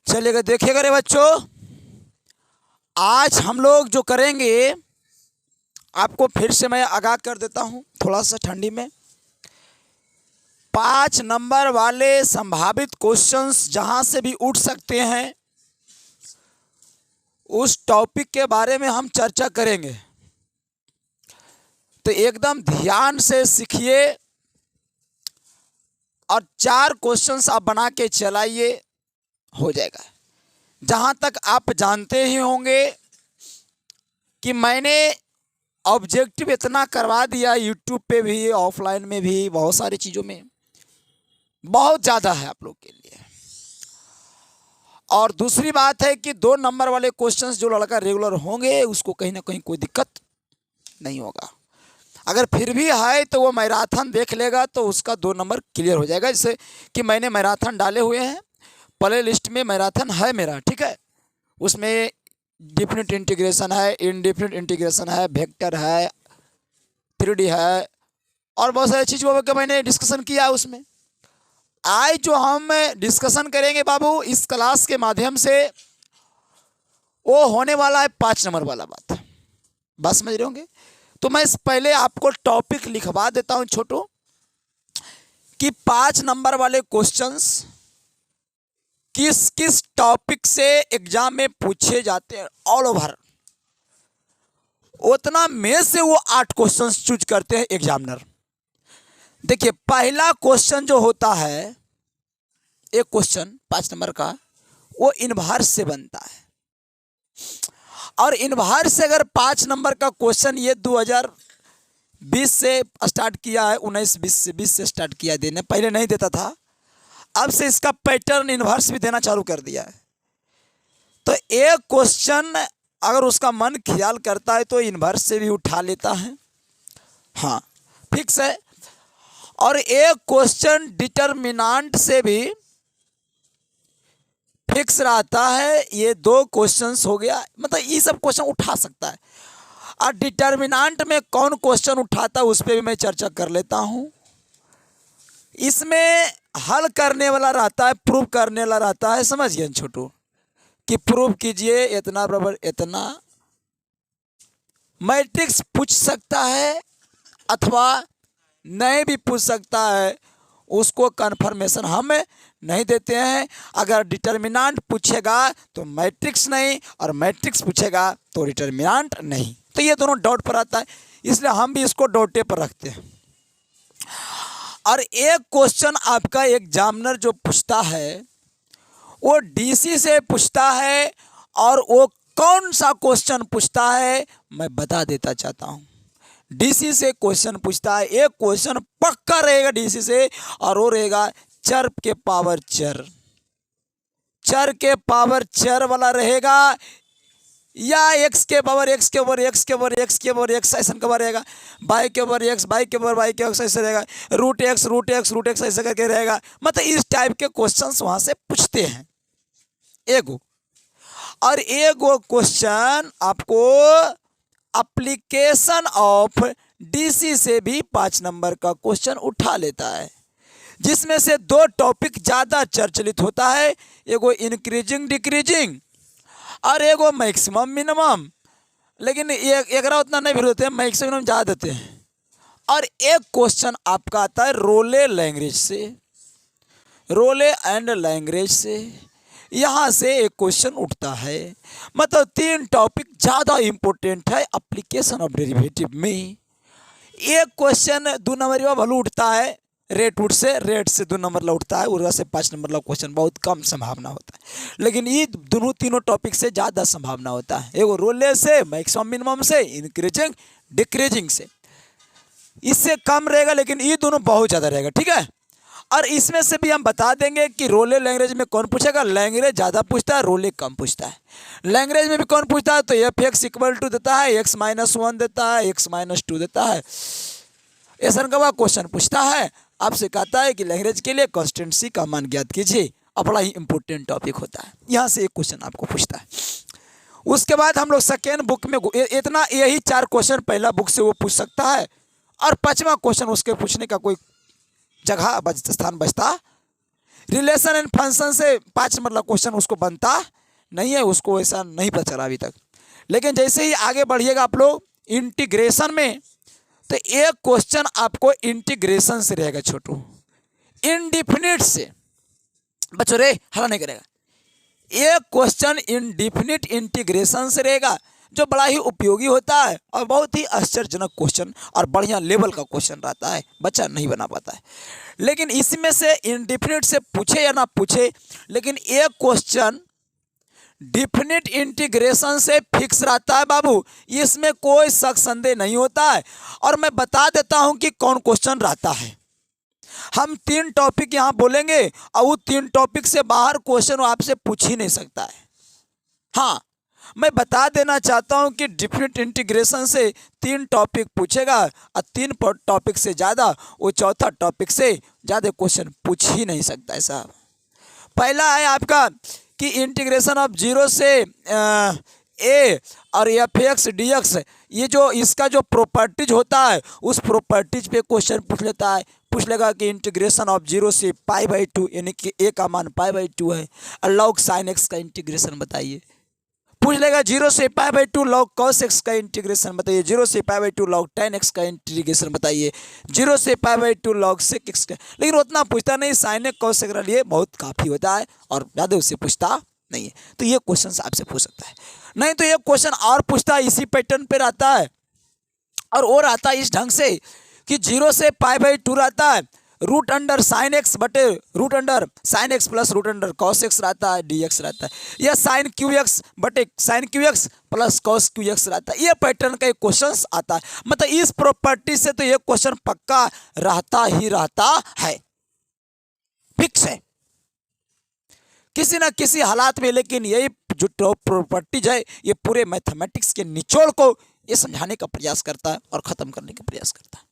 चलिएगा देखिएगा रे बच्चों, आज हम लोग जो करेंगे आपको फिर से मैं आगाह कर देता हूँ थोड़ा सा ठंडी में। 5 नंबर वाले संभावित क्वेश्चंस जहाँ से भी उठ सकते हैं उस टॉपिक के बारे में हम चर्चा करेंगे, तो एकदम ध्यान से सीखिए और 4 क्वेश्चंस आप बना के चलाइए, हो जाएगा। जहाँ तक आप जानते ही होंगे कि मैंने ऑब्जेक्टिव इतना करवा दिया, यूट्यूब पे भी ऑफलाइन में भी बहुत सारी चीज़ों में, बहुत ज़्यादा है आप लोग के लिए। और दूसरी बात है कि 2 नंबर वाले क्वेश्चंस जो लड़का रेगुलर होंगे उसको कहीं ना कहीं कोई दिक्कत नहीं होगा। अगर फिर भी है तो वो मैराथन देख लेगा तो उसका 2 नंबर क्लियर हो जाएगा। जैसे कि मैंने मैराथन डाले हुए हैं, प्ले लिस्ट में मैराथन है मेरा, ठीक है। उसमें डिफरेंट इंटीग्रेशन है, इनडिफरेंट इंटीग्रेशन है, वेक्टर है, 3D है और बहुत सारी चीज़ों का मैंने डिस्कशन किया उसमें। आज जो हम डिस्कशन करेंगे बाबू इस क्लास के माध्यम से, वो होने वाला है 5 नंबर वाला बात समझ रहे होंगे। तो मैं पहले आपको टॉपिक लिखवा देता हूं छोटो कि 5 नंबर वाले क्वेश्चंस किस किस टॉपिक से एग्जाम में पूछे जाते हैं ऑल ओवर। उतना में से वो 8 क्वेश्चंस चूज करते हैं एग्जामिनर। देखिए पहला क्वेश्चन जो होता है, एक क्वेश्चन 5 नंबर का, वो इनवर्स से बनता है। और इनवर्स से अगर 5 नंबर का क्वेश्चन ये 2020 से स्टार्ट किया है, 19-20 से स्टार्ट किया देने, पहले नहीं देता था, अब से इसका पैटर्न इनवर्स भी देना चालू कर दिया है। तो एक क्वेश्चन अगर उसका मन ख्याल करता है तो इनवर्स से भी उठा लेता है, हाँ फिक्स है। और एक क्वेश्चन डिटर्मिनेंट से भी फिक्स रहता है। ये 2 क्वेश्चंस हो गया, मतलब ये सब क्वेश्चन उठा सकता है। और डिटर्मिनेंट में कौन क्वेश्चन उठाता है उस पर भी मैं चर्चा कर लेता हूँ। इसमें हल करने वाला रहता है, प्रूव करने वाला रहता है, समझिए छोटू, कि प्रूव कीजिए इतना बराबर इतना। मैट्रिक्स पूछ सकता है अथवा नहीं भी पूछ सकता है, उसको कन्फर्मेशन हम नहीं देते हैं। अगर डिटर्मिनेंट पूछेगा तो मैट्रिक्स नहीं, और मैट्रिक्स पूछेगा तो डिटर्मिनेंट नहीं, तो ये दोनों डॉट पर आता है, इसलिए हम भी इसको डॉटे पर रखते हैं। और एक क्वेश्चन आपका एग्जामिनर जो पूछता है वो डीसी से पूछता है, और वो कौन सा क्वेश्चन पूछता है मैं बता देता चाहता हूँ। डीसी से क्वेश्चन पूछता है, एक क्वेश्चन पक्का रहेगा डीसी से, और वो रहेगा चर के पावर चर, चर के पावर चर वाला रहेगा, या एक्स के पावर एक्स के ऊपर एक्स के ऊपर एक्स के ऊपर एक्स ऐसा कवर रहेगा, बाई के ऊपर एक्स बाई के ऊपर बाई के एक्स ऐसे रहेगा, root x root x root x ऐसे करके रहेगा। मतलब इस टाइप के क्वेश्चंस वहाँ से पूछते हैं एगो। और एगो क्वेश्चन आपको एप्लीकेशन ऑफ डीसी से भी 5 नंबर का क्वेश्चन उठा लेता है, जिसमें से 2 टॉपिक ज़्यादा चर्चित होता है, एगो इंक्रीजिंग डिक्रीजिंग और एगो मैक्सिमम मिनिमम। लेकिन एक उतना नहीं भी होते हैं, मैक्सिमम मिनिमम ज़्यादा देते हैं। और एक क्वेश्चन आपका आता है रोले लैंग्वेज से, रोले एंड लैंग्वेज से, यहाँ से एक क्वेश्चन उठता है। मतलब 3 टॉपिक ज़्यादा इम्पोर्टेंट है एप्लीकेशन ऑफ डेरिवेटिव में। एक क्वेश्चन 2 नंबर का भले उठता है रेट उठ से, रेट से 2 नंबर ला उठता है, उर्जा से 5 नंबर ला क्वेश्चन बहुत कम संभावना होता है। लेकिन ये दोनों तीनों टॉपिक से ज़्यादा संभावना होता है, एगो रोले से, मैक्सिमम मिनिमम से, इंक्रीजिंग डिक्रीजिंग से। इससे कम रहेगा लेकिन ये दोनों बहुत ज़्यादा रहेगा, ठीक है। और इसमें से भी हम बता देंगे कि रोले लैंग्वेज में कौन पूछेगा, लैंग्वेज ज़्यादा पूछता है, रोले कम पूछता है। लैंग्वेज में भी कौन पूछता है तो एफ एक्स इक्वल टू देता है, x-1 देता है, x-2 देता है, ऐसा का क्वेश्चन पूछता है। आपसे कहता है कि लैंग्वेज के लिए कॉन्स्टेंसी का मान ज्ञात कीजिए, और बड़ा ही इंपॉर्टेंट टॉपिक होता है, यहाँ से एक क्वेश्चन आपको पूछता है। उसके बाद हम लोग सेकेंड बुक में इतना यही 4 क्वेश्चन पहला बुक से वो पूछ सकता है, और 5वां क्वेश्चन उसके पूछने का कोई जगह स्थान बचता रिलेशन एंड फंक्शन से 5 नंबर का क्वेश्चन उसको बनता नहीं है, उसको ऐसा नहीं पता चला अभी तक। लेकिन जैसे ही आगे बढ़िएगा आप लोग इंटीग्रेशन में, तो एक क्वेश्चन आपको इंटीग्रेशन से रहेगा छोटू, इनडिफिनिट से। बच्चों रे हला नहीं करेगा, एक क्वेश्चन इनडिफिनिट इंटीग्रेशन से रहेगा, जो बड़ा ही उपयोगी होता है और बहुत ही आश्चर्यजनक क्वेश्चन और बढ़िया लेवल का क्वेश्चन रहता है, बच्चा नहीं बना पाता है। लेकिन इसमें से इनडिफिनिट से पूछे या ना पूछे, लेकिन एक क्वेश्चन डिफिनिट इंटीग्रेशन से फिक्स रहता है बाबू, इसमें कोई शक संदेह नहीं होता है। और मैं बता देता हूं कि कौन क्वेश्चन रहता है। हम 3 टॉपिक यहां बोलेंगे और वो 3 टॉपिक से बाहर क्वेश्चन आपसे पूछ ही नहीं सकता है। हाँ, मैं बता देना चाहता हूं कि डिफिनिट इंटीग्रेशन से 3 टॉपिक पूछेगा और 3 टॉपिक से ज़्यादा वो चौथा टॉपिक से ज़्यादा क्वेश्चन पूछ ही नहीं सकता है साहब। पहला है आपका कि इंटीग्रेशन ऑफ 0 से ए और fx dx, ये जो इसका जो प्रॉपर्टीज होता है उस प्रॉपर्टीज पे क्वेश्चन पूछ लेगा कि इंटीग्रेशन ऑफ 0 से π/2 यानी कि a का मान π/2 है और log sin x का इंटीग्रेशन बताइए। पूछ लेगा 0 से π/2 log cos x का इंटीग्रेशन बताइए, 0 से π/2 log tan x का इंटीग्रेशन बताइए, 0 से π/2 log sec x का। लेकिन उतना पूछता नहीं, sin x cos x के लिए बहुत काफ़ी होता है और ज़्यादा उससे पूछता नहीं है। तो ये क्वेश्चन आपसे पूछ सकता है। नहीं तो ये क्वेश्चन और पूछता है, इसी पैटर्न पे रहता है और आता है इस ढंग से कि 0 से π/2 रहता है रूट अंडर साइन एक्स बटे root under sine x plus root under cos x रहता है, dx रहता है, या साइन क्यू एक्स बटे sine Q x plus cos Q x रहता है। ये पैटर्न का एक क्वेश्चन आता है। मतलब इस प्रॉपर्टी से तो ये क्वेश्चन पक्का रहता ही रहता है, फिक्स है किसी ना किसी हालात में। लेकिन यही जो प्रॉपर्टीज है ये पूरे मैथमेटिक्स के निचोड़ को ये समझाने का प्रयास करता है और ख़त्म करने का प्रयास करता है,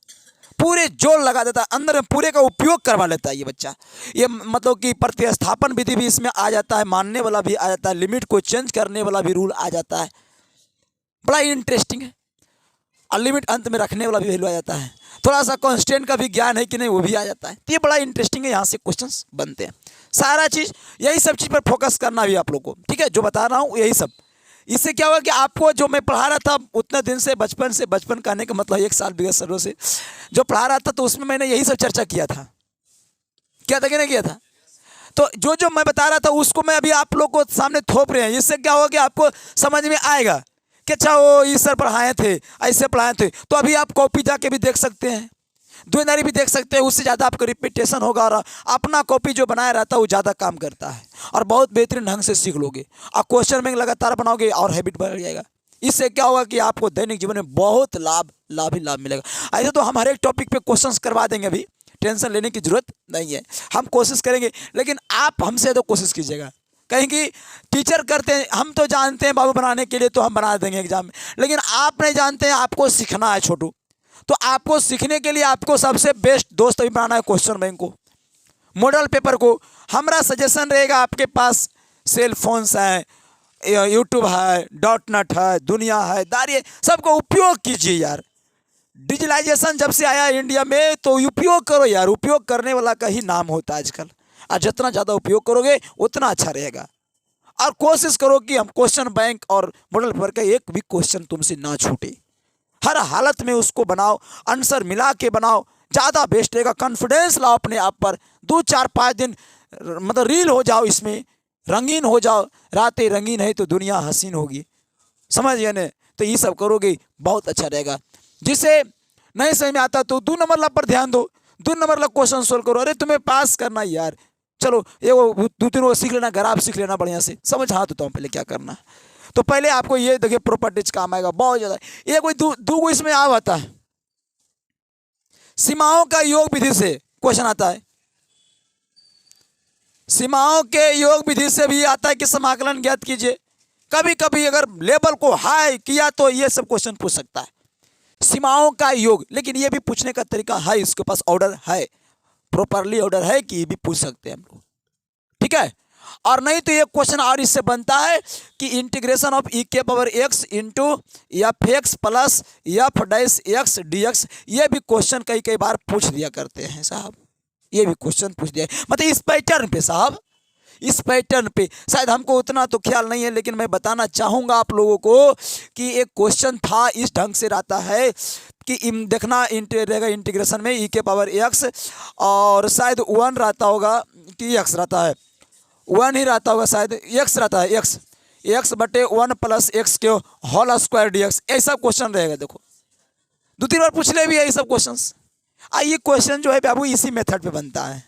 पूरे जोर लगा देता है, अंदर में पूरे का उपयोग करवा लेता है ये बच्चा। ये मतलब कि प्रतिस्थापन विधि भी इसमें आ जाता है, मानने वाला भी आ जाता है, लिमिट को चेंज करने वाला भी रूल आ जाता है, बड़ा इंटरेस्टिंग है। और लिमिट अंत में रखने वाला भी वैल्यू आ जाता है, थोड़ा सा कॉन्स्टेंट का भी ज्ञान है कि नहीं वो भी आ जाता है। तो ये बड़ा इंटरेस्टिंग है, यहाँ से क्वेश्चंस बनते हैं। सारा चीज़ यही सब चीज़ पर फोकस करना भी आप लोग को, ठीक है, जो बता रहा हूँ यही सब। इससे क्या होगा कि आपको जो मैं पढ़ा रहा था उतने दिन से, बचपन कहने का मतलब 1 साल 20 सालों से जो पढ़ा रहा था, तो उसमें मैंने यही सब चर्चा किया था। क्या था कि नहीं किया था? तो जो मैं बता रहा था उसको मैं अभी आप लोग को सामने थोप रहे हैं। इससे क्या होगा कि आपको समझ में आएगा कि अच्छा वो इस सर पढ़ाए थे, ऐसे पढ़ाए थे। तो अभी आप कॉपी जाके भी देख सकते हैं, दुनियादारी भी देख सकते हैं, उससे ज़्यादा आपका रिपीटेशन होगा और अपना कॉपी जो बनाया रहता है वो ज़्यादा काम करता है और बहुत बेहतरीन ढंग से सीख लोगे और क्वेश्चन बैंक लगातार बनाओगे और हैबिट बढ़ जाएगा। इससे क्या होगा कि आपको दैनिक जीवन में बहुत लाभ ही लाभ मिलेगा। ऐसे तो हम हर एक टॉपिक पे क्वेश्चंस करवा देंगे, अभी टेंशन लेने की जरूरत नहीं है, हम कोशिश करेंगे। लेकिन आप हमसे तो कोशिश कीजिएगा, कहीं कि टीचर करते हैं, हम तो जानते हैं बाबू बनाने के लिए तो हम बना देंगे एग्जाम में, लेकिन आप नहीं जानते हैं, आपको सीखना है छोटू। तो आपको सीखने के लिए आपको सबसे बेस्ट दोस्त अभी बनाना है क्वेश्चन बैंक को, मॉडल पेपर को। हमारा सजेशन रहेगा, आपके पास सेल फोन्स हैं, यूट्यूब है, .NET है, दुनिया है, दारी, सबको उपयोग कीजिए यार। डिजिटलाइजेशन जब से आया इंडिया में तो उपयोग करो यार, उपयोग करने वाला का ही नाम होता है आजकल, और जितना ज़्यादा उपयोग करोगे उतना अच्छा रहेगा। और कोशिश करो कि हम क्वेश्चन बैंक और मॉडल पेपर का एक भी क्वेश्चन तुमसे ना छूटे, हर हालत में उसको बनाओ, आंसर मिला के बनाओ, ज़्यादा बेस्ट रहेगा। कॉन्फिडेंस लाओ अपने आप पर, 2 4 5 दिन मतलब रील हो जाओ, इसमें रंगीन हो जाओ। रातें रंगीन है तो दुनिया हसीन होगी, समझ गए न? तो ये सब करोगे बहुत अच्छा रहेगा। जिसे नहीं समझ में आता तो 2 नंबर ला पर ध्यान दो, 2 नंबर ला क्वेश्चन सोल्व करो। अरे तुम्हें पास करना यार, चलो ये वो 2-3 वो सीख लेना, ग्राफ सीख लेना बढ़िया से, समझ हाँ तो पहले क्या करना है। तो पहले आपको ये देखिए प्रॉपर्टीज काम आएगा बहुत ज़्यादा। ये कोई दो इसमें आता है, सीमाओं का योग विधि से क्वेश्चन आता है, सीमाओं के योग विधि से भी आता है कि समाकलन ज्ञात कीजिए। कभी कभी अगर लेवल को हाई किया तो ये सब क्वेश्चन पूछ सकता है, सीमाओं का योग। लेकिन ये भी पूछने का तरीका है, इसके पास ऑर्डर है, प्रॉपरली ऑर्डर है कि ये भी पूछ सकते हैं हम लोग, ठीक है। और नहीं तो ये क्वेश्चन और इससे बनता है कि integration of e⁻x into fx plus f' x dx, ये भी क्वेश्चन कई बार पूछ दिया करते हैं साहब, ये भी क्वेश्चन पूछ दिया है। मतलब इस पैटर्न पे साहब, इस पैटर्न पे शायद हमको उतना तो ख्याल नहीं है, लेकिन मैं बताना चाहूँगा आप लोगों को कि एक क्वेश्चन था इस ढंग से रहता है कि देखना रहेगा इंटीग्रेशन में ई के पावर एक्स, और शायद 1 रहता होगा कि एक्स रहता है, 1 ही रहता होगा शायद, एक्स रहता है, एक्स बटे 1 प्लस एक्स के होल स्क्वायर डी एक्स, ऐसा क्वेश्चन रहेगा। देखो 2-3 बार पूछ ले भी है ये सब क्वेश्चन। ये क्वेश्चन जो है बाबू इसी मेथड पे बनता है,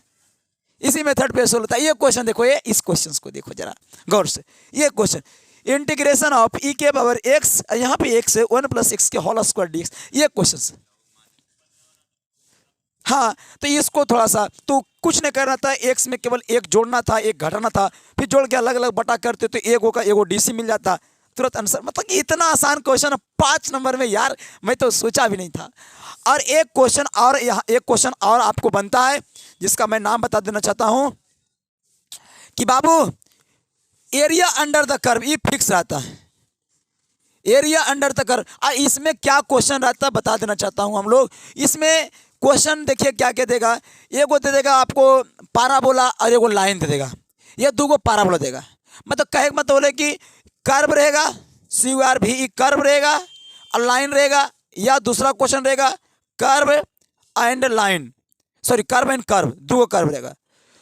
इसी मेथड पे सोल्व होता है। ये क्वेश्चन देखो, ये इस क्वेश्चन को देखो जरा गौर से। ये क्वेश्चन इंटीग्रेशन ऑफ ई के पावर एक्स, यहाँ पे एक्स है 1 प्लस एक्स के होल स्क्वायर डी एक्स, ये क्वेश्चन। हाँ तो इसको थोड़ा सा तो कुछ नहीं करना था, एक्स में केवल एक जोड़ना था, एक घटाना था, फिर जोड़ के अलग अलग बटा करते तो एगो का एगो डीसी मिल जाता, तुरंत आंसर। मतलब कि इतना आसान क्वेश्चन 5 नंबर में यार, मैं तो सोचा भी नहीं था। और एक क्वेश्चन और, यहाँ एक क्वेश्चन और आपको बनता है जिसका मैं नाम बता देना चाहता हूँ कि बाबू एरिया अंडर द कर्व, ये फिक्स रहता है, एरिया अंडर द कर्व। इसमें क्या क्वेश्चन रहता है बता देना चाहता हूँ हम लोग। इसमें क्वेश्चन देखिए क्या क्या देगा, एगो दे देगा आपको पाराबोला और एगो लाइन दे देगा, ये 2 पाराबोला देगा। मतलब कहे मतलब बोले कि कर्व रहेगा, CURV कर्व रहेगा और लाइन रहेगा, या दूसरा क्वेश्चन रहेगा curve and line, sorry curve and curve, 2 curve रहेगा।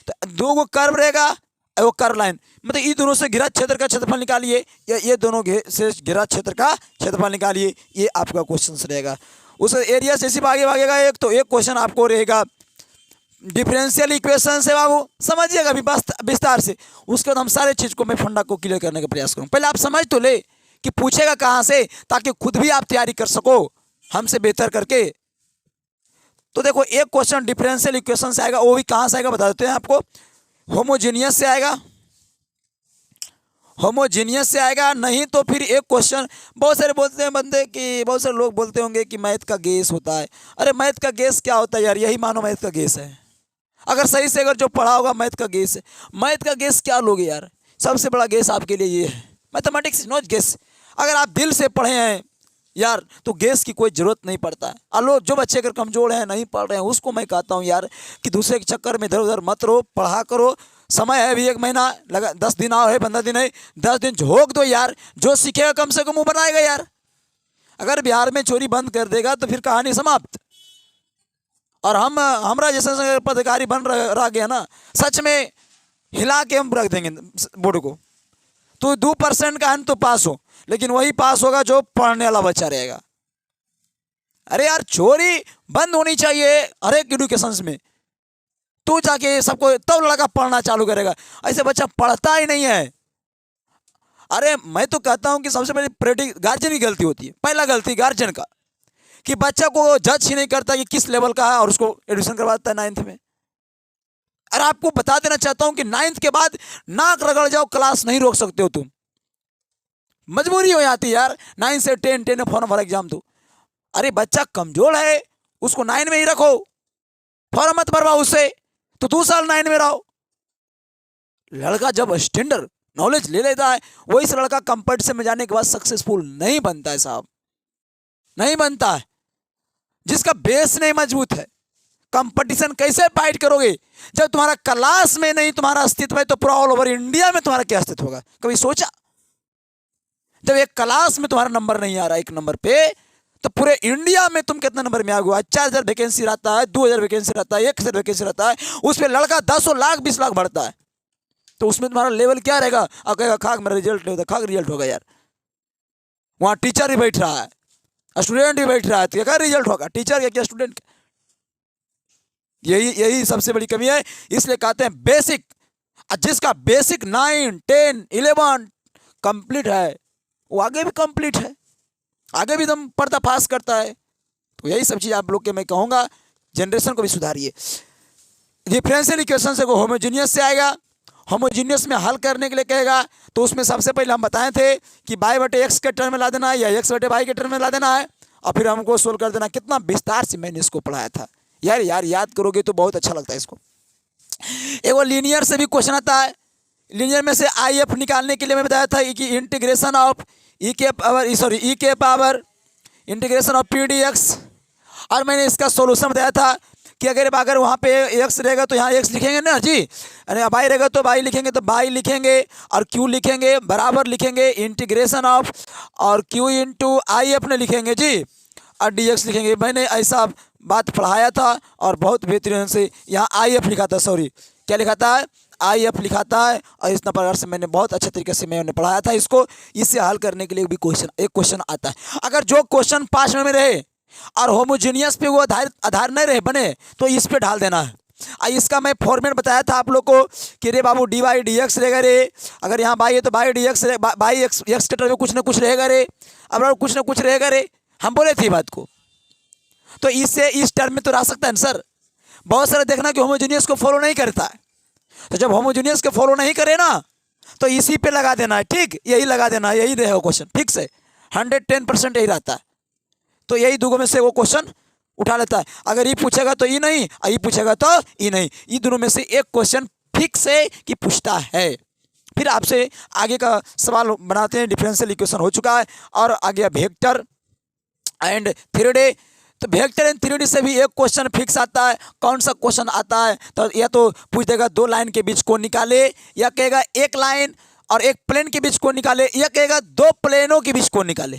तो 2 कर्व रहेगा और वो कर्व लाइन, मतलब ये दोनों से घिरा क्षेत्र का क्षेत्रफल निकालिए, या ये दोनों से घिरा क्षेत्र का क्षेत्रफल निकालिए, ये आपका क्वेश्चन रहेगा। उस एरिया से सिर्फ आगे भागेगा एक, तो एक क्वेश्चन आपको रहेगा डिफरेंशियल इक्वेशन से बाबू, समझिएगा अभी विस्तार से। उसके बाद हम सारे चीज़ को मैं फंडा को क्लियर करने का प्रयास करूँ। पहले आप समझ तो ले कि पूछेगा कहाँ से, ताकि खुद भी आप तैयारी कर सको हमसे बेहतर करके। तो देखो एक क्वेश्चन डिफरेंशियल इक्वेशन से आएगा, वो भी कहाँ से आएगा बता देते हैं आपको, होमोजीनियस से आएगा, होमोजीनियस से आएगा। नहीं तो फिर एक क्वेश्चन, बहुत सारे बोलते हैं बंदे कि, बहुत सारे लोग बोलते होंगे कि मैथ का गेस होता है। अरे मैथ का गेस क्या होता है यार, यही मानो मैथ का गेस है। अगर सही से अगर जो पढ़ा होगा मैथ का गेस है, मैथ का गेस क्या लोगे यार, सबसे बड़ा गेस आपके लिए ये है, मैथमेटिक्स नॉट गेस। अगर आप दिल से पढ़े हैं यार तो गेस की कोई ज़रूरत नहीं पड़ता है। अलो जो बच्चे अगर कमज़ोर हैं, नहीं पढ़ रहे हैं, उसको मैं कहता हूँ यार कि दूसरे के चक्कर में इधर उधर मत रहो, पढ़ा करो। समय है अभी 1 महीना लगा, 10 दिन और है, 15 दिन है, 10 दिन झोंक दो यार, जो सीखेगा कम से कम वो बनाएगा यार। अगर बिहार में चोरी बंद कर देगा तो फिर कहानी समाप्त। और हमारा जैसे पदाधिकारी बन रह गया ना, सच में हिला के हम रख देंगे बोर्ड को। तो 2% का अंक तो पास हो, लेकिन वही पास होगा जो पढ़ने वाला बच्चा रहेगा। अरे यार चोरी बंद होनी चाहिए हर एक एजुकेशन में, तो जाके सबको तब लड़का पढ़ना चालू करेगा। ऐसे बच्चा पढ़ता ही नहीं है। अरे मैं तो कहता हूं कि सबसे पहले गार्जियन की गलती होती है, पहला गलती गार्जियन का, कि बच्चा को जज ही नहीं करता कि किस लेवल का है और उसको एडमिशन करवा देता है 9th में। और आपको बता देना चाहता हूं कि 9th के बाद नाक रगड़ जाओ, क्लास नहीं रोक सकते हो तुम, मजबूरी हो जाती है यार। 9 से 10 में फॉर्म भरा एग्जाम दो। अरे बच्चा कमजोर है, उसको 9 में ही रखो, फॉर्म मत भरवाओ उससे, तो 2 साल 9 में रहो। लड़का जब स्टैंडर्ड नॉलेज ले लेता है, वही से लड़का कंपटीशन में जाने के बाद सक्सेसफुल नहीं बनता है साहब, नहीं बनता है। जिसका बेस नहीं मजबूत है, कंपटीशन कैसे फाइट करोगे जब तुम्हारा क्लास में नहीं तुम्हारा अस्तित्व है, तो पूरा ऑल ओवर इंडिया में तुम्हारा क्या अस्तित्व होगा, कभी सोचा? जब एक क्लास में तुम्हारा नंबर नहीं आ रहा 1 नंबर पे, तो पूरे इंडिया में तुम कितने नंबर में आ गए? 4000 वैकेंसी रहता है, 2000 वैकेंसी रहता है, 1000 वैकेंसी रहता है, उस पर लड़का 10 लाख 20 लाख बढ़ता है, तो उसमें तुम्हारा लेवल क्या रहेगा? और कहेगा खाक मेरा रिजल्ट नहीं होता, खाक रिजल्ट होगा यार। वहाँ टीचर भी बैठ रहा है, स्टूडेंट भी बैठ रहा है, तो क्या रिजल्ट होगा? टीचर का क्या स्टूडेंट का? यही सबसे बड़ी कमी है। इसलिए कहते हैं बेसिक, जिसका बेसिक 9, 10, 11 कंप्लीट है, वो आगे भी कंप्लीट है, आगे भी एकदम पर्दाफाश करता है। तो यही सब चीज़ आप लोग के मैं कहूँगा, जनरेशन को भी सुधारिए। डिफरेंशियल इक्वेशन से को होमोजीनियस से आएगा, होमोजीनियस में हल करने के लिए कहेगा, तो उसमें सबसे पहले हम बताए थे कि y बटे एक्स के टर्म में ला देना है या x बटे y के टर्म में ला देना है, और फिर हमको सोल्व कर देना। कितना विस्तार से मैंने इसको पढ़ाया था यार, याद करोगे तो बहुत अच्छा लगता है इसको। एगो लीनियर से भी क्वेश्चन आता है, लीनियर में से IF निकालने के लिए मैं बताया था कि इंटीग्रेशन ऑफ ई के पावर इंटीग्रेशन ऑफ PDX, और मैंने इसका सोल्यूशन बताया था कि अगर वहाँ पे एक्स रहेगा तो यहाँ एक्स लिखेंगे ना जी, अरे वाई रहेगा तो वाई लिखेंगे, तो वाई लिखेंगे और क्यू लिखेंगे, बराबर लिखेंगे इंटीग्रेशन ऑफ और क्यू इंटू आई अपने लिखेंगे जी, और डी एक्स लिखेंगे। मैंने ऐसा बात पढ़ाया था और बहुत बेहतरीन से यहाँ आई एफ लिखा था, सॉरी क्या लिखा था, आई एफ लिखा था, और इस प्रकार से मैंने बहुत अच्छे तरीके से मैंने पढ़ाया था इसको। इसे हल करने के लिए भी एक क्वेश्चन आता है। अगर जो क्वेश्चन 5 में रहे और होमोजीनियस पे वो आधार नहीं रहे बने तो इस पे ढाल देना है। इसका मैं फॉर्मेट बताया था आप लोग को कि रे बाबू डी वाई डी एक्स रहेगा रे, अगर यहाँ बाई है तो by D x by x के टर्म में कुछ ना कुछ रहेगा रे, अब कुछ ना कुछ रहेगा रे, हम बोले थे बात को। तो इससे इस टर्म में तो रह सकता है ना सर। बहुत सारे देखना कि होमोजीनियस को फॉलो नहीं करता है, तो जब होमोजीनियस को फॉलो नहीं करे ना तो इसी पे लगा देना है, ठीक, यही लगा देना है, यही रहेगा क्वेश्चन फिक्स है, 110% यही रहता है। तो यही दोनों में से वो क्वेश्चन उठा लेता है। अगर ये पूछेगा तो ये नहीं, और ये पूछेगा तो ये नहीं, ये दोनों में से एक क्वेश्चन फिक्स है कि पूछता है। फिर आपसे आगे का सवाल बनाते हैं। डिफरेंशियल इक्वेशन हो चुका है और आ गया वेक्टर एंड थ्री। तो वेक्टर एंड थ्री से भी एक क्वेश्चन फिक्स आता है। कौन सा क्वेश्चन आता है, तो या तो पूछ देगा 2 लाइन के बीच को निकाले, या कहेगा 1 लाइन और 1 प्लेन के बीच को निकाले, या कहेगा 2 प्लेनों के बीच को निकाले।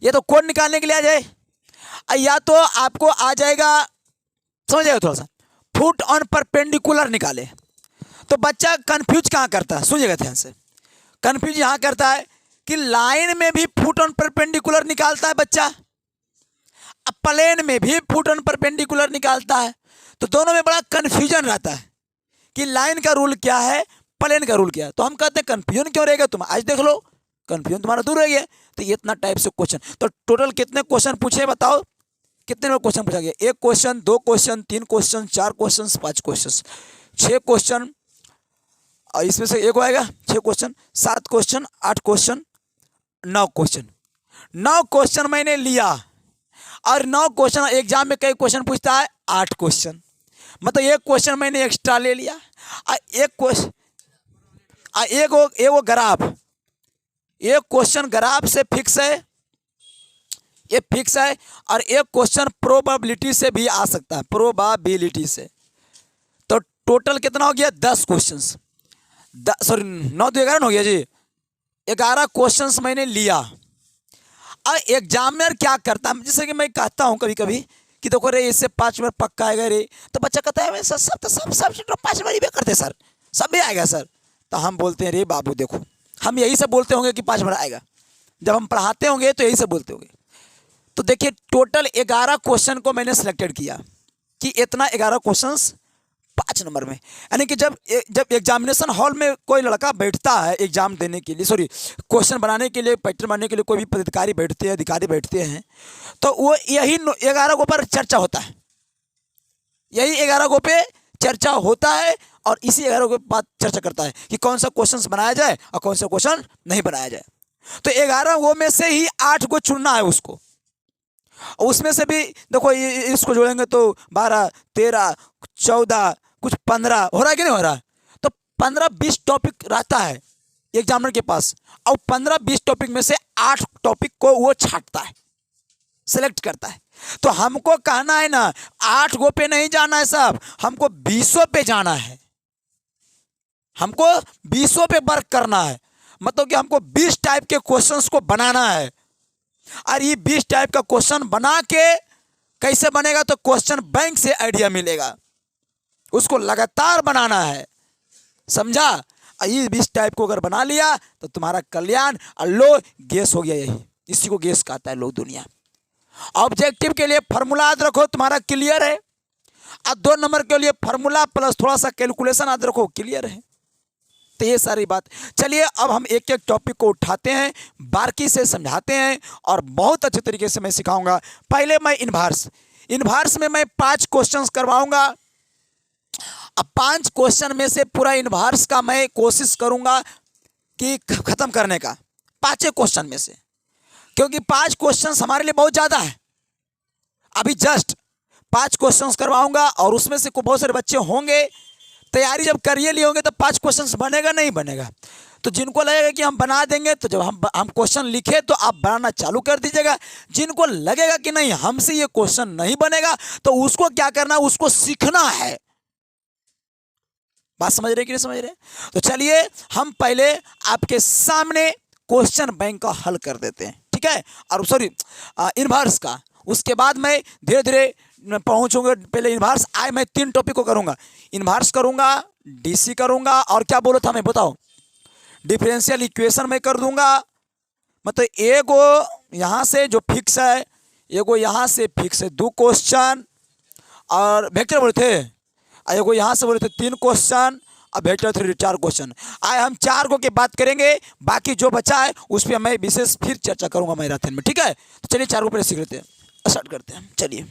ये तो कोड निकालने के लिए आ जाए, या तो आपको आ जाएगा, समझ जाएगा थोड़ा सा, फुट ऑन परपेंडिकुलर निकाले। तो बच्चा कंफ्यूज कहाँ करता है, सुनिएगा ध्यान से, कंफ्यूज यहाँ करता है कि लाइन में भी फुट ऑन परपेंडिकुलर निकालता है बच्चा, अब प्लेन में भी फुट ऑन परपेंडिकुलर निकालता है। तो दोनों में बड़ा कन्फ्यूजन रहता है कि लाइन का रूल क्या है, प्लेन का रूल क्या है। तो हम कहते हैं कन्फ्यूजन क्यों रहेगा, तुम आज देख लो, कन्फ्यूजन तुम्हारा दूर रह गया। तो ये इतना टाइप से क्वेश्चन, तो टोटल कितने क्वेश्चन पूछे बताओ, कितने में क्वेश्चन पूछा गया, 1 question, 2 question, 3 question, 4 question, 5 question, 6 question, और इसमें से एक आएगा 6 question, 7 question, 8 question, 9 question. 9 question मैंने लिया, और 9 क्वेश्चन एग्जाम में कई क्वेश्चन पूछता है, 8 क्वेश्चन, मतलब 1 क्वेश्चन मैंने एक्स्ट्रा ले लिया। और एक क्वेश्चन, एक ग्राफ, एक क्वेश्चन ग्राफ से फिक्स है, ये फिक्स है, और एक क्वेश्चन प्रोबेबिलिटी से भी आ सकता है, प्रोबेबिलिटी से। तो टोटल कितना हो गया, 10 क्वेश्चन, सॉरी 9 तो 11 हो गया जी, 11 क्वेश्चन मैंने लिया। और एग्जामिनर क्या करता है, जैसे कि मैं कहता हूँ कभी कभी कि देखो रे इससे 5 बार पक्का आएगा रे, तो बच्चा कहता है सर सब 5 बार ही करते सर, सब भी आएगा सर। तो हम बोलते हैं रे बाबू देखो, हम यही सब बोलते होंगे कि 5 बार आएगा, जब हम पढ़ाते होंगे तो यही सब बोलते होंगे। तो देखिए टोटल 11 क्वेश्चन को मैंने सिलेक्टेड किया कि इतना 11 क्वेश्चंस 5 नंबर में, यानी कि जब एग्जामिनेशन हॉल में कोई लड़का बैठता है एग्जाम देने के लिए, सॉरी क्वेश्चन बनाने के लिए, पैटर्न बनाने के लिए कोई भी पदाधिकारी बैठते हैं, अधिकारी बैठते हैं, तो वो यही 11 गो पर चर्चा होता है, यही 11 गो पे चर्चा होता है, और इसी 11 गो बात चर्चा करता है कि कौन सा क्वेश्चन बनाया जाए और कौन सा क्वेश्चन नहीं बनाया जाए। तो 11 गो में से ही 8 गो चुनना है उसको, उसमें से भी देखो इसको जोड़ेंगे तो 12, 13, 14, कुछ 15 हो रहा है कि नहीं हो रहा है। तो 15-20 टॉपिक रहता है एग्जामिनर के पास, और 15-20 टॉपिक में से 8 टॉपिक को वो छांटता है, सेलेक्ट करता है। तो हमको कहना है ना 8 गो पे नहीं जाना है साहब, हमको 20 पे जाना है, हमको 20 पे वर्क करना है। मतलब कि हमको 20 टाइप के क्वेश्चंस को बनाना है, और ये 20 टाइप का क्वेश्चन बना के कैसे बनेगा, तो क्वेश्चन बैंक से आइडिया मिलेगा, उसको लगातार बनाना है, समझा। ये 20 टाइप को अगर बना लिया तो तुम्हारा कल्याण। और लो गेस हो गया, यही इसी को गेस कहता है लोग दुनिया। ऑब्जेक्टिव के लिए फार्मूला याद रखो, तुम्हारा क्लियर है। और 2 नंबर के लिए फार्मूला प्लस थोड़ा सा कैलकुलेशन याद रखो, क्लियर है। तो ये सारी बात, चलिए अब हम एक एक टॉपिक को उठाते हैं, बारीकी से समझाते हैं, और बहुत अच्छे तरीके से मैं सिखाऊंगा। पहले मैं इन्वर्स में मैं 5 क्वेश्चंस करवाऊंगा। अब 5 क्वेश्चन में से पूरा इन्वर्स का मैं कोशिश करूंगा कि ख़त्म करने का, 5 क्वेश्चन में से, क्योंकि 5 क्वेश्चंस हमारे लिए बहुत ज़्यादा है। अभी जस्ट 5 क्वेश्चंस करवाऊंगा, और उसमें से बहुत सारे बच्चे होंगे तैयारी जब करिए लिए होंगे तो 5 क्वेश्चंस बनेगा नहीं बनेगा। तो जिनको लगेगा कि हम बना देंगे तो जब हम क्वेश्चन लिखे तो आप बनाना चालू कर दीजिएगा। जिनको लगेगा कि नहीं हमसे ये क्वेश्चन नहीं बनेगा तो उसको क्या करना है, उसको सीखना है। बात समझ रहे कि नहीं समझ रहे? तो चलिए हम पहले आपके सामने क्वेश्चन बैंक का हल कर देते हैं, ठीक है, और सॉरी इनवर्स का। उसके बाद मैं धीरे धीरे पहुंचूंगा। पहले इनवर्स आए, मैं 3 टॉपिक को करूंगा। इनवर्स करूंगा, डीसी करूंगा, और क्या बोला था मैं बताओ, डिफरेंशियल इक्वेशन में कर दूंगा। मतलब एगो यहाँ से जो फिक्स है, एगो यहाँ से फिक्स है 2 क्वेश्चन, और वेक्टर बोले थे, एगो यहाँ से बोले थे 3 क्वेश्चन, अब वेक्टर 3 4 क्वेश्चन। आए हम 4 को की बात करेंगे, बाकी जो बचा है उस पर मैं विशेष फिर चर्चा करूंगा मैराथन में, ठीक है। तो चलिए 4 को पहले सीख लेते हैं, स्टार्ट करते हैं। चलिए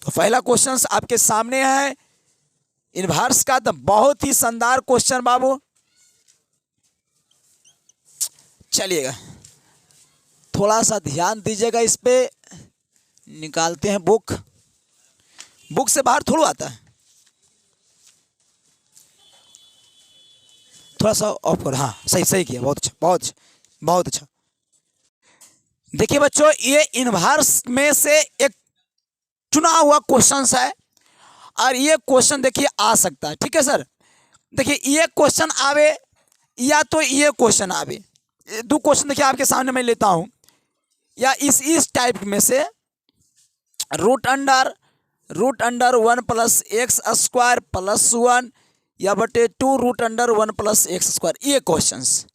तो पहला क्वेश्चन आपके सामने है इनवर्स का। तो बहुत ही शानदार क्वेश्चन बाबू, चलिएगा थोड़ा सा ध्यान दीजिएगा इस पे। निकालते हैं बुक, बुक से बाहर थोड़ा आता है, थोड़ा सा ऑफ कर। हाँ सही सही किया, बहुत अच्छा बहुत अच्छा बहुत अच्छा। देखिए बच्चों, ये इनवर्स में से एक चुना हुआ क्वेश्चन है, और ये क्वेश्चन देखिए आ सकता है, ठीक है सर। देखिए ये क्वेश्चन आवे या तो ये क्वेश्चन आवे, 2 क्वेश्चन देखिए आपके सामने मैं लेता हूं, या इस टाइप में से रूट अंडर 1 + x² + 1 या बटे 2 रूट अंडर 1 + x²। ये क्वेश्चंस,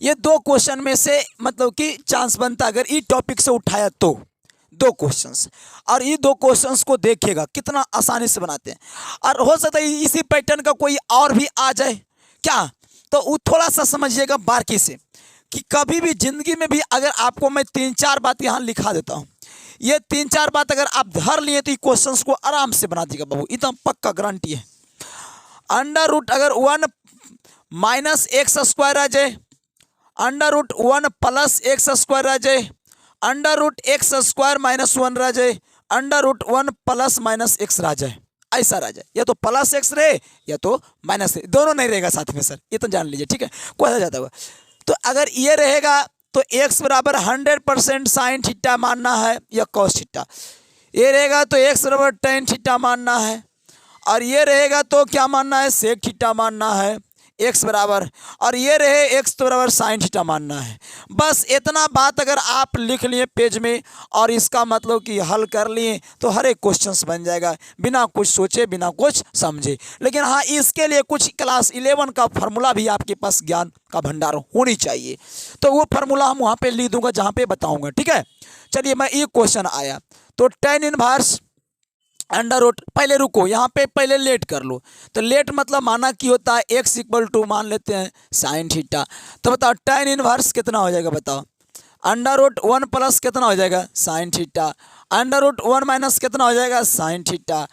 ये 2 क्वेश्चन में से मतलब कि चांस बनता अगर ये टॉपिक से उठाया तो 2 क्वेश्चंस, और ये 2 क्वेश्चंस को देखिएगा कितना आसानी से बनाते हैं। और हो सकता है इसी पैटर्न का कोई और भी आ जाए क्या, तो वो थोड़ा सा समझिएगा बारीकी से कि कभी भी जिंदगी में भी अगर आपको मैं 3-4 बात यहाँ लिखा देता हूँ, ये 3-4 बात अगर आप धर लिए तो ये क्वेश्चंस को आराम से बना दीजिएगा बाबू, इतना पक्का गारंटी है। अंडर रूट अगर 1 - x² आ जाए, अंडर रूट 1 + x² आ जाए, अंडर रूट x² - 1 रह जाए, अंडर रूट 1 ± x रह जाए, ऐसा रह जाए। या तो प्लस x रहे या तो माइनस, दोनों नहीं रहेगा साथ में सर, ये तो जान लीजिए, ठीक है, कोई हो जाता होगा। तो अगर ये रहेगा तो x बराबर 100% साइन थीटा मानना है या कॉस थीटा, ये रहेगा तो x बराबर टेन थीटा मानना है, और ये रहेगा तो क्या मानना है, सेक थीटा मानना है x बराबर, और ये रहे x बराबर साइन थीटा मानना है। बस इतना बात अगर आप लिख लिए पेज में और इसका मतलब कि हल कर लिए तो हर एक क्वेश्चंस बन जाएगा बिना कुछ सोचे बिना कुछ समझे। लेकिन हाँ, इसके लिए कुछ क्लास 11 का फार्मूला भी आपके पास ज्ञान का भंडार होनी चाहिए, तो वो फार्मूला हम वहाँ पे लिख दूंगा जहाँ पे बताऊँगा, ठीक है। चलिए मैं ये क्वेश्चन आया तो tan इनवर्स अंडर रूट, पहले रुको यहाँ पे पहले लेट कर लो। तो लेट मतलब माना कि होता है x = मान लेते हैं साइन थीटा। तो बताओ tan इनवर्स कितना हो जाएगा, बताओ अंडर रूट 1 प्लस कितना हो जाएगा साइन थीटा, अंडर रूट 1 - कितना हो जाएगा साइन थीटा,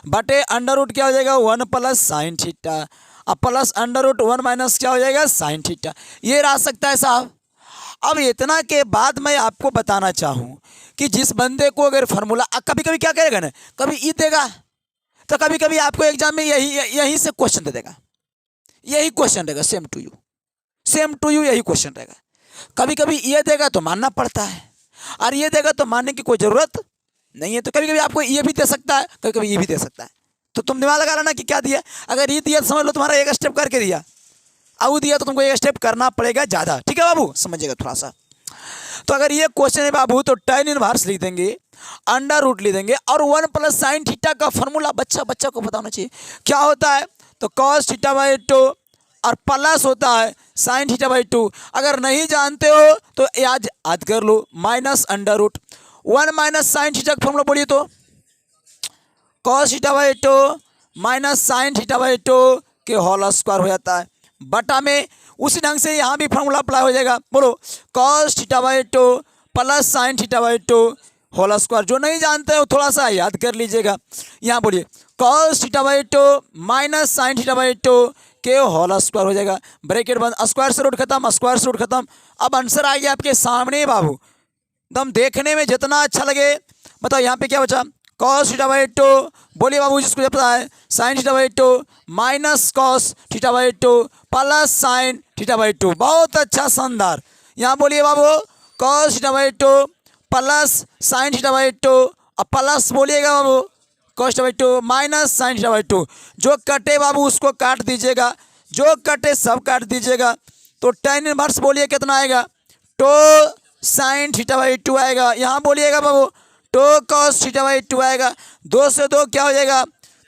बटे अंडर रूट क्या हो जाएगा 1 + साइन थीटा, अब प्लस अंडर रूट 1 - क्या हो जाएगा साइन थीटा। ये रह सकता है साहब। अब इतना के बाद मैं आपको बताना चाहूँ कि जिस बंदे को अगर फार्मूला कभी कभी क्या करेगा ना, कभी ई देगा तो कभी कभी आपको एग्जाम में यही से क्वेश्चन दे देगा, यही क्वेश्चन रहेगा सेम टू यू यही क्वेश्चन रहेगा। कभी कभी ये देगा तो मानना पड़ता है, और ये देगा तो मानने की कोई ज़रूरत नहीं है। तो कभी कभी आपको ये भी दे सकता है, कभी कभी ये भी दे सकता है। तो तुम दिमाग लगा लेना कि क्या दिया। अगर ये दिया तो समझ लो तुम्हारा एक स्टेप करके दिया, अब दिया तो तुमको एक स्टेप करना पड़ेगा ज़्यादा, ठीक है बाबू, समझिएगा थोड़ा सा। तो अगर ये क्वेश्चन है बाबू तो tan इनवर्स लिख देंगे, अंडर रूट लिख देंगे, और 1 + साइन थीटा का फॉर्मूला बच्चा को बताना चाहिए क्या होता है। तो cos θ/2 और प्लस होता है साइन θ/2। अगर नहीं जानते हो तो याद कर लो, minus under root 1 - sine theta का फॉर्मूला बोलिए तो cos θ/2 - साइन θ/2 के होल स्क्वायर हो जाता है, बटा में उसी ढंग से यहाँ भी फार्मूला अप्लाई हो जाएगा। बोलो cos θ/2 + साइन θ/2 होल स्क्वायर। जो नहीं जानते हो थोड़ा सा याद कर लीजिएगा। यहाँ बोलिए cos θ/2 - साइन θ/2 के होल स्क्वायर हो जाएगा, ब्रैकेट बंद, स्क्वायर से रूट खत्म, स्क्वायर से रूट खत्म। अब आंसर आ गया आपके सामने बाबू, एकदम देखने में जितना अच्छा लगे। बताओ यहाँ पे क्या बचा, कॉस थीटा बाई टू, बोलिए बाबू जिसको जब पता है, sine theta by two minus cos theta by two plus sine theta by two. बहुत अच्छा, शानदार। यहाँ बोलिए बाबू cos theta by two plus sine theta by two और प्लस बोलिएगा बाबू cos theta by two minus sine theta by two. जो कटे बाबू उसको काट दीजिएगा, जो कटे सब काट दीजिएगा। तो tan इनवर्स बोलिए कितना आएगा, two sine theta by two आएगा। यहाँ बोलिएगा बाबू two cos theta by two आएगा। दो से दो क्या हो जाएगा,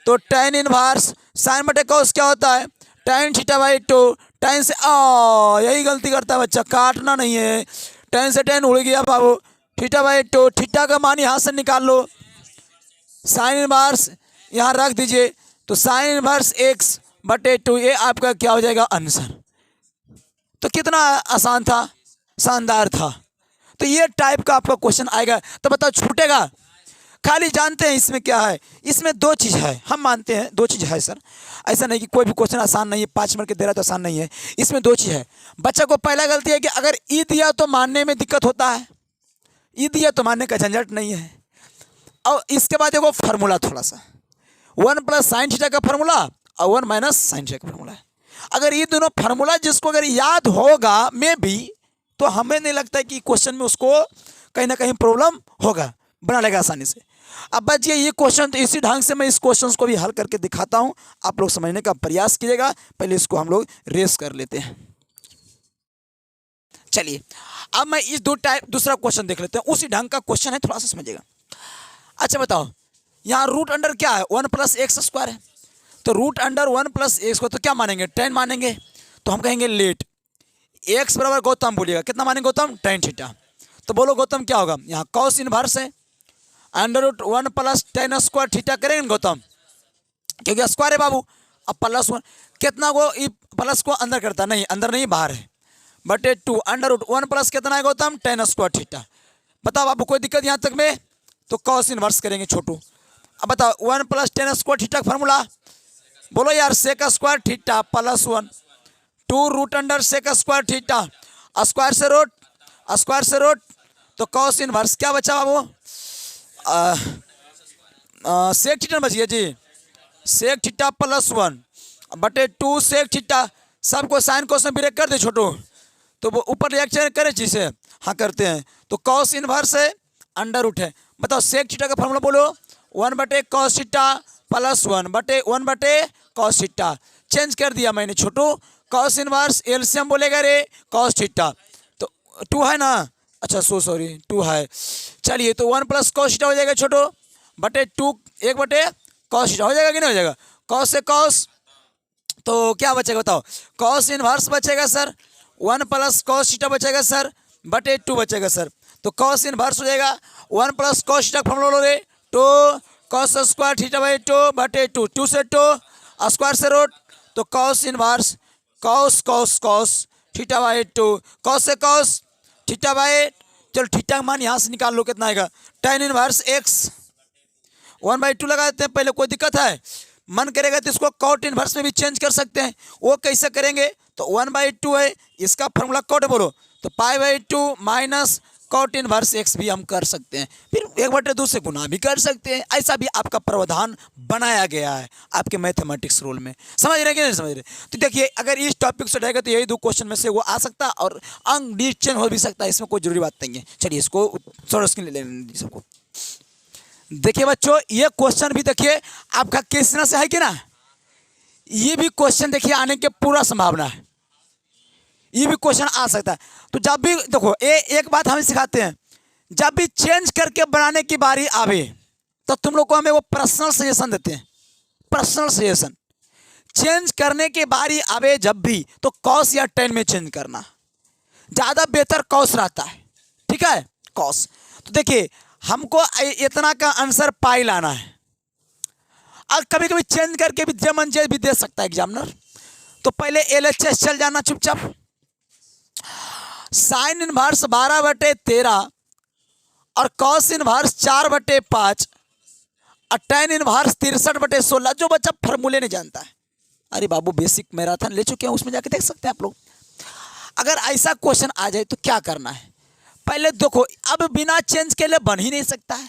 तो tan इनवर्स साइन बटे कॉस क्या होता है, tan theta by two. tan से यही गलती करता है बच्चा, काटना नहीं है। tan से tan उड़ गया बाबू, थीटा बाई टू, थीटा का मान यहाँ से निकाल लो, साइन इनवर्स यहाँ रख दीजिए। तो साइन इनवर्स x बटे टू, ये आपका क्या हो जाएगा आंसर। तो कितना आसान था, शानदार था। तो ये टाइप का आपका क्वेश्चन आएगा। तो बताओ छूटेगा, खाली जानते हैं इसमें क्या है, इसमें दो चीज़ है, हम मानते हैं दो चीज़ है सर। ऐसा नहीं कि कोई भी क्वेश्चन आसान नहीं है, 5 मिनट के दे रहा तो आसान नहीं है। इसमें दो चीज़ है। बच्चा को पहला गलती है कि अगर ई दिया तो मानने में दिक्कत होता है, ई दिया तो मानने का झंझट नहीं है। और इसके बाद देखो फार्मूला थोड़ा सा, 1 प्लस साइन थीटा का फार्मूला और 1 माइनस साइन थीटा का फार्मूला है। अगर ये दोनों फार्मूला जिसको अगर याद होगा में भी, तो हमें नहीं लगता है कि क्वेश्चन में उसको कहीं ना कहीं प्रॉब्लम होगा, बना लेगा आसानी से। अब बचिए ये क्वेश्चन, तो इसी ढंग से मैं इस क्वेश्चन को भी हल करके दिखाता हूँ, आप लोग समझने का प्रयास कीजिएगा। पहले इसको हम लोग रेस कर लेते हैं। चलिए अब मैं इस दूसरा क्वेश्चन देख लेते हैं, उसी ढंग का क्वेश्चन है, थोड़ा सा समझिएगा। अच्छा बताओ, यहाँ रूट अंडर क्या है, 1 प्लस एक्स स्क्वायर है। तो रूट अंडर 1 प्लस एक्स को तो क्या मानेंगे, tan मानेंगे। तो हम कहेंगे लेट एक्स बराबर गौतम, बोलिएगा कितना मानेंगे गौतम, tan थीटा। तो बोलो गौतम क्या होगा, यहाँ कॉस इनवर्स है, under root 1 plus tan square theta करेंगे गौतम, क्योंकि स्क्वायर है बाबू। अब प्लस 1 कितना को, प्लस को अंदर करता नहीं, अंदर नहीं बाहर है, बटे 2 अंडर रूट 1 प्लस कितना है गौतम, tan स्क्वायर थीटा। बताओ बाबू कोई दिक्कत यहाँ तक में, तो कॉस इनवर्स करेंगे छोटू। अब बताओ 1 प्लस tan स्क्वायर थीटा का फार्मूला, बोलो यार sec square theta plus 1, 2 root under sec square theta, square से रूट, स्क्वायर से रूट, तो कॉस इनवर्स क्या बचा बाबू, सेक थीटा बच गया जी, सेक थीटा प्लस 1 बटे 2 सेक थीटा। सबको साइन कोस में ब्रेक कर दे छोटू, तो वो ऊपर रिएक्शन करे जिसे, हाँ करते हैं। तो कॉस इनवर्स है, अंडर रूट है। बताओ सेक थीटा का फार्मूला बोलो, 1 बटे कॉस थीटा प्लस 1 बटे 1 बटे कॉस थीटा। चेंज कर दिया मैंने छोटू, कॉस इनवर्स एलसीएम बोलेगा रे कॉस थीटा, तो 2 है ना, अच्छा सॉरी 2 है। चलिए तो 1 प्लस कॉस थीटा हो जाएगा छोटू, बटे 2 1 बटे कॉस थीटा हो जाएगा कि नहीं हो जाएगा, कॉस से कॉस, तो क्या बचेगा बताओ, कॉस इनवर्स बचेगा सर, 1 प्लस कॉस थीटा बचेगा सर, बटे 2 बचेगा सर। तो कॉस इनवर्स हो जाएगा 1 प्लस कॉस थीटा का फार्मूला लो रे, 2 कॉस स्क्वायर थीटा बाई 2 बटे 2, 2 से 2 स्क्वायर से रूट, तो cos inverse cos cos cos theta by 2, cos से कॉस थीटा बाई, चलो थीटा का मान यहाँ से निकाल लो कितना आएगा, tan इनवर्स x 1/2 लगा देते हैं। पहले कोई दिक्कत है, मन करेगा तो इसको कॉट इनवर्स में भी चेंज कर सकते हैं। वो कैसे करेंगे, तो 1/2 है, इसका फॉर्मूला कॉट बोलो, तो π/2 माइनस कॉट इनवर्स x भी हम कर सकते हैं, फिर 1/2 से गुना भी कर सकते हैं। ऐसा भी आपका प्रावधान बनाया गया है आपके मैथमेटिक्स रूल में। समझ रहे कि नहीं समझ रहे। तो देखिए अगर इस टॉपिक से रहेगा तो यही 2 क्वेश्चन में से वो आ सकता है, और अंक चेंज हो भी सकता है, इसमें कोई जरूरी बात नहीं है। चलिए इसको थोड़ा स्क्रीन ले लेने सबको। देखिए बच्चों ये क्वेश्चन भी देखिए आपका किस तरह से है कि ना, ये भी क्वेश्चन देखिए आने की पूरा संभावना है, ये भी क्वेश्चन आ सकता है। तो जब भी देखो एक बात हमें सिखाते हैं, जब भी चेंज करके बनाने की बारी आवे तो तुम लोग को हमें वो पर्सनल सजेशन देते हैं, पर्सनल सजेशन। चेंज करने की बारी आवे जब भी, तो कॉस या tan में चेंज करना ज़्यादा बेहतर कॉस रहता है, ठीक है कॉस। तो देखिए हमको इतना का आंसर पाई लाना है, और कभी कभी चेंज करके भी जमन चेंज भी दे सकता है एग्जामिनर। तो पहले LHS चल जाना चुपचाप, साइन इनवर्स 12/13 और कॉस इनवर्स 4/5 और tan इनवर्स 63/16। जो बच्चा फार्मूले नहीं जानता है, अरे बाबू बेसिक मैराथन ले चुके हैं, उसमें जाके देख सकते हैं आप लोग। अगर ऐसा क्वेश्चन आ जाए तो क्या करना है, पहले देखो अब बिना चेंज के लिए बन ही नहीं सकता है,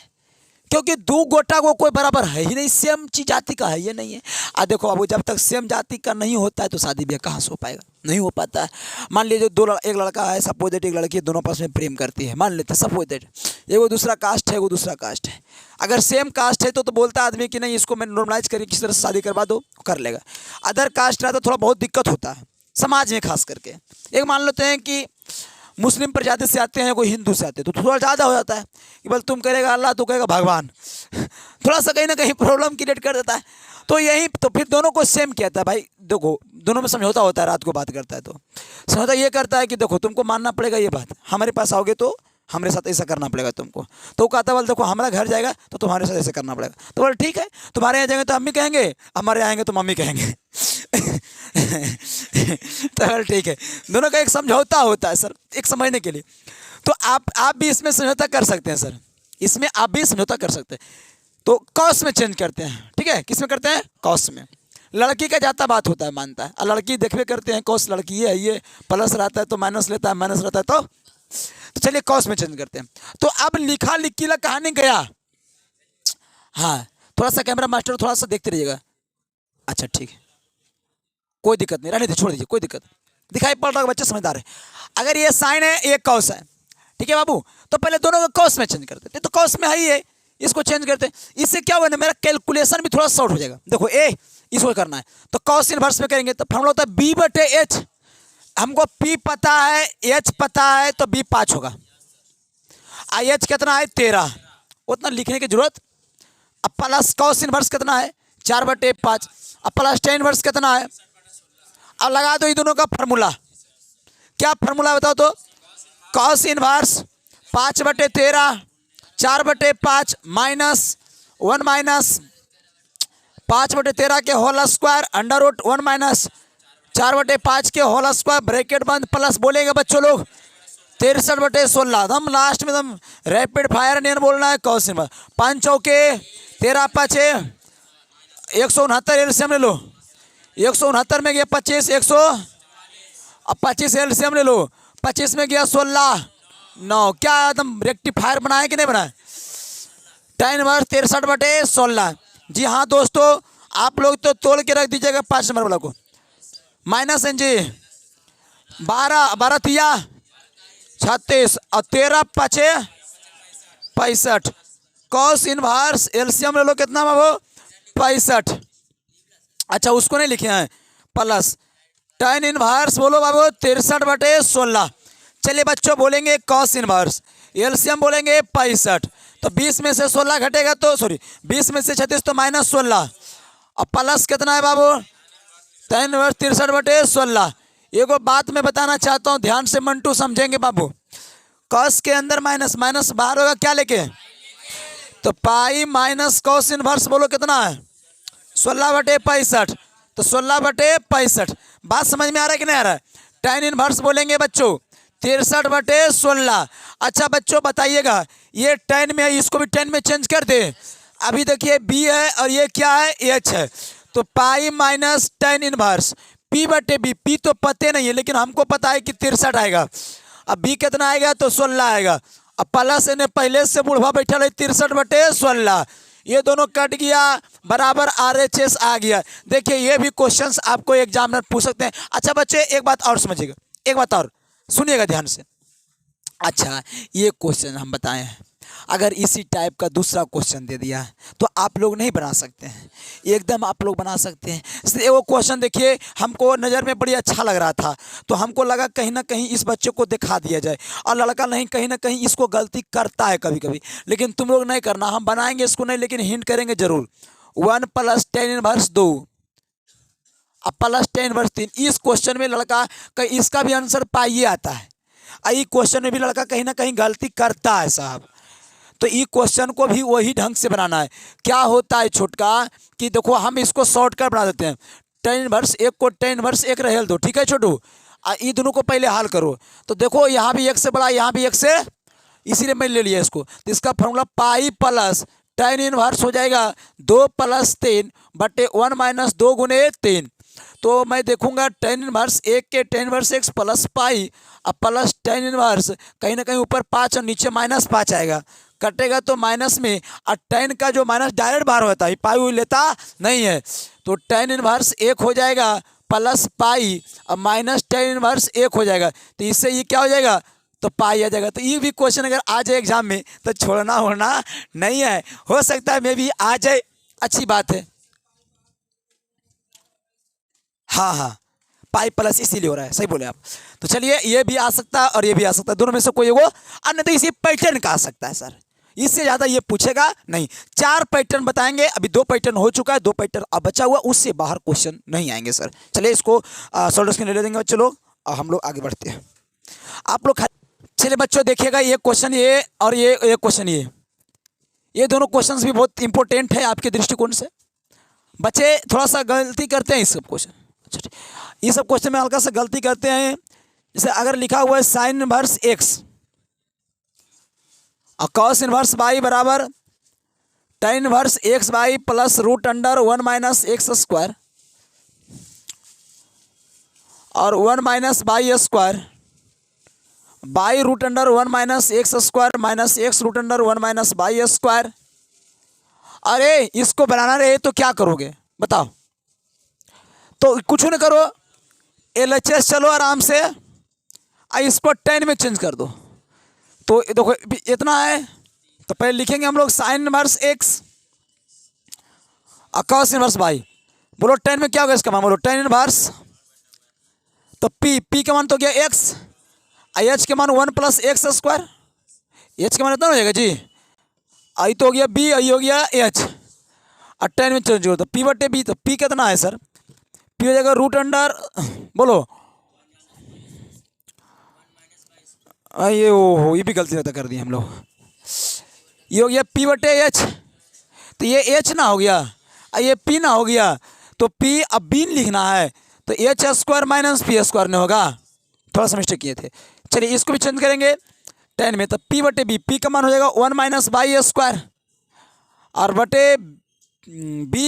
क्योंकि दो गोटा को कोई बराबर है ही नहीं, सेम चीज जाति का है ये नहीं है। देखो बाबू, जब तक सेम जाति का नहीं होता है तो शादी ब्याह कहाँ से हो पाएगा, नहीं हो पाता है। मान लीजिए एक लड़का है, सपोज एक लड़की, दोनों आपस में प्रेम करती है, मान लेते हैं सपोज दैट, एगो दूसरा कास्ट है, वो दूसरा कास्ट है। अगर सेम कास्ट है तो बोलता है आदमी कि नहीं इसको मैं नॉर्मलाइज करके किसी तरह से शादी करवा दो, कर लेगा। अदर कास्ट रहा तो थोड़ा बहुत दिक्कत होता है समाज में खास करके। एक मान लेते हैं कि मुस्लिम प्रजाति से आते हैं, कोई हिंदू से आते हैं, तो थोड़ा ज़्यादा हो जाता है कि बल तुम करेगा अल्लाह, तो कहेगा भगवान थोड़ा सा कहीं ना कहीं प्रॉब्लम क्रिएट कर देता है। तो यही तो फिर दोनों को सेम कहता है, भाई देखो दोनों में समझौता होता है, रात को बात करता है तो समझौता ये करता है कि देखो तुमको मानना पड़ेगा ये बात, हमारे पास आओगे तो हमारे साथ ऐसा करना पड़ेगा तुमको। तो वो कहता है बोल देखो हमारा घर जाएगा तो तुम्हारे साथ ऐसा करना पड़ेगा। तो बोल ठीक है, तुम्हारे यहाँ जाएंगे तो अम्मी कहेंगे, हमारे यहाँ आएंगे तो मम्मी कहेंगे तो ठीक है, दोनों का एक समझौता होता है सर, एक समझने के लिए। तो आप भी इसमें समझौता कर सकते हैं सर, इसमें आप भी समझौता कर सकते हैं। तो कॉस में चेंज करते हैं, ठीक है, किस में करते हैं, कॉस में। लड़की का जाता बात होता है, मानता है, और लड़की देखवे करते हैं कॉस लड़की है, ये प्लस रहता है तो माइनस लेता है, माइनस रहता है तो चलिए कॉस में चेंज करते हैं। तो अब लिखा लिखीला कहानी गया। हाँ थोड़ा सा कैमरा मास्टर थोड़ा सा देखते रहिएगा। अच्छा ठीक है, कोई दिक्कत नहीं, रहने दीजिए, छोड़ दीजिए, कोई दिक्कत। दिखाई पड़ रहा है, बच्चे समझदार है। अगर ये साइन है, ये कॉस है, ठीक है बाबू, तो पहले दोनों को कॉस में चेंज करते थे। तो कॉस में है ही है, इसको चेंज करते हैं। इससे क्या हुआ ना, मेरा कैलकुलेशन भी थोड़ा शॉर्ट हो जाएगा। देखो ए इसको करना है तो कॉस इनवर्स में करेंगे तो फॉर्मूला होता है बी बटे एच। हमको पी पता है, एच पता है, तो बी 5 होगा। आई एच कितना है 13, उतना लिखने की जरूरत। अब प्लस कॉस इनवर्स कितना है 4/5, अब प्लस टेन इनवर्स कितना है। अब लगा दो ये दोनों का फार्मूला, क्या फार्मूला बताओ तो, कॉस इनवर्स 5/13 4/5 माइनस 1 माइनस 5/13 के whole square under root 1 minus 4/5 के होल स्क्वायर ब्रैकेट बंद प्लस बोलेंगे बच्चों लोग 63/16। एकदम लास्ट में एकदम रैपिड फायर नहीं बोलना है। कॉस इनवर्स 5 चौके 13 5 169 एलसीएम ले लो, 169 में गया 25 100, अब 25 एलसीएम ले लो, 25 में गया 16 9, क्या एकदम रेक्टिफायर बनाए कि नहीं बनाए। tan inverse 63/16। जी हाँ दोस्तों, आप लोग तो तोड़ के रख दीजिएगा 5 नंबर वाला को। माइनस एन जी 12 तिया 36 और 13 5 65। कॉस इनवर्स एलसीएम ले लो, कितना बाबू 65। अच्छा उसको नहीं लिखे हैं प्लस tan इनवर्स बोलो बाबू 63/16। चलिए बच्चों बोलेंगे कॉस इनवर्स, एलसीएम बोलेंगे 65। तो 20 में से 16 घटेगा तो 20 में से 36 तो -16 और प्लस कितना है बाबू tan इनवर्स 63/16। एगो बात मैं बताना चाहता हूँ, ध्यान से मंटू समझेंगे बाबू। कॉस के अंदर माइनस माइनस बाहर होगा, क्या लेके तो पाई माइनस कॉस इनवर्स बोलो कितना है 16/65। तो 16/65 बात समझ में आ रहा है कि नहीं आ रहा है। tan इनवर्स बोलेंगे बच्चों 63/16। अच्छा बच्चों बताइएगा, ये tan में है, इसको भी tan में चेंज कर दे। अभी देखिए b है और ये क्या है h है, तो pi minus tan inverse p/b। p तो पते नहीं है लेकिन हमको पता है कि 63 आएगा। अब b कितना आएगा तो 16 आएगा। अब प्लस इन्हें पहले से बुढ़वा बैठा है 63/16, ये दोनों कट गया बराबर RHS आ गया। देखिए ये भी क्वेश्चंस आपको एग्जाम में पूछ सकते हैं। अच्छा बच्चे एक बात और समझिएगा, एक बात और सुनिएगा ध्यान से। अच्छा ये क्वेश्चन हम बताए हैं, अगर इसी टाइप का दूसरा क्वेश्चन दे दिया तो आप लोग नहीं बना सकते हैं, एकदम आप लोग बना सकते हैं। इसलिए वो क्वेश्चन देखिए हमको नज़र में बड़ी अच्छा लग रहा था, तो हमको लगा कहीं ना कहीं इस बच्चे को दिखा दिया जाए। और लड़का नहीं कहीं ना कहीं इसको गलती करता है कभी कभी, लेकिन तुम लोग नहीं करना, हम बनाएंगे इसको नहीं लेकिन हिंट करेंगे जरूर। 1 + tan इनवर्स 2 अब प्लस tan इनवर्स 3। इस क्वेश्चन में लड़का कहीं इसका भी आंसर पाइए आता है, इस क्वेश्चन में भी लड़का कहीं ना कहीं गलती करता है साहब। तो इस क्वेश्चन को भी वही ढंग से बनाना है। क्या होता है छोटका कि देखो हम इसको शॉर्टकट बना देते हैं। tan इनवर्स 1 को tan इनवर्स 1 रहेल दो, ठीक है छोटू, ये दोनों को पहले हल करो। तो देखो यहाँ भी 1 से बड़ा, यहाँ भी 1 से, इसीलिए मैं ले लिया इसको। तो इसका formula pi plus tan inverse हो जाएगा 2 + 3/1 - 2 × 3। तो मैं देखूंगा tan इनवर्स 1 के tan inverse x plus pi और प्लस tan इनवर्स कहीं ना कहीं ऊपर 5 और नीचे -5 आएगा। कटेगा तो माइनस में, और टेन का जो माइनस डायरेक्ट बाहर होता है, पाई हुई लेता नहीं है, तो टेन इनवर्स 1 हो जाएगा प्लस पाई और माइनस टेन इनवर्स 1 हो जाएगा। तो इससे ये क्या हो जाएगा, तो पाई आ जाएगा। तो ये भी क्वेश्चन अगर आ जाए एग्जाम में तो छोड़ना होना नहीं है, हो सकता है मे भी आ जाए, अच्छी बात है। हाँ हाँ, पाई प्लस इसीलिए हो रहा है, सही बोले आप। तो चलिए ये भी आ सकता है और ये भी आ सकता है, दोनों में से कोई वो, अन्य तो इसी पैटर्न का आ सकता है सर, इससे ज़्यादा ये पूछेगा नहीं। 4 पैटर्न बताएंगे, अभी 2 पैटर्न हो चुका है, 2 पैटर्न अब बचा हुआ, उससे बाहर क्वेश्चन नहीं आएंगे सर। चलिए इसको सॉल्यूशन ले लेंगे बच्चों लोग, और हम लोग आगे बढ़ते हैं। आप लोग चलिए बच्चों देखिएगा, ये क्वेश्चन ये और ये क्वेश्चन ये दोनों क्वेश्चंस भी बहुत इंपॉर्टेंट है आपके दृष्टिकोण से। बच्चे थोड़ा सा गलती करते हैं इस सब क्वेश्चन, अच्छा ये सब क्वेश्चन में हल्का सा गलती करते हैं। जैसे अगर लिखा हुआ है साइन इनवर्स एक्स और कॉस इनवर्स वाई बराबर tan inverse x y plus root under 1 minus x square और 1 minus y square by root under 1 minus x square minus x root under 1 minus y square. अरे इसको बनाना रहे तो क्या करोगे बताओ, तो कुछ नहीं करो, LHS चलो आराम से, इसको 10 में चेंज कर दो। तो देखो इतना है, तो पहले लिखेंगे हम लोग साइन इनवर्स एक्स और कॉस इनवर्स वाई, बोलो 10 में क्या होगा इसका मान, बोलो 10 इनवर्स, तो पी का मान तो गया एक्स, एच के मान 1 प्लस एक्स स्क्वायर, एच के मान इतना हो जाएगा जी, आई तो हो गया बी, आई हो गया एच, और 10 में चेंज हो तो पी बटे बी, तो पी कितना है सर, पी हो जाएगा रूट अंडर, बोलो ये ओ ये भी गलती रहता कर दी हम लोग, ये हो गया पी बटे एच, तो ये एच ना हो गया और ये पी ना हो गया, तो पी अब बी लिखना है, तो H square minus P square ने होगा, थोड़ा सा मिस्टेक किए थे। चलिए इसको भी चेंज करेंगे 10 में, तो पी बटे बी, पी का मान हो जाएगा 1 माइनस वाई स्क्वायर और बटे बी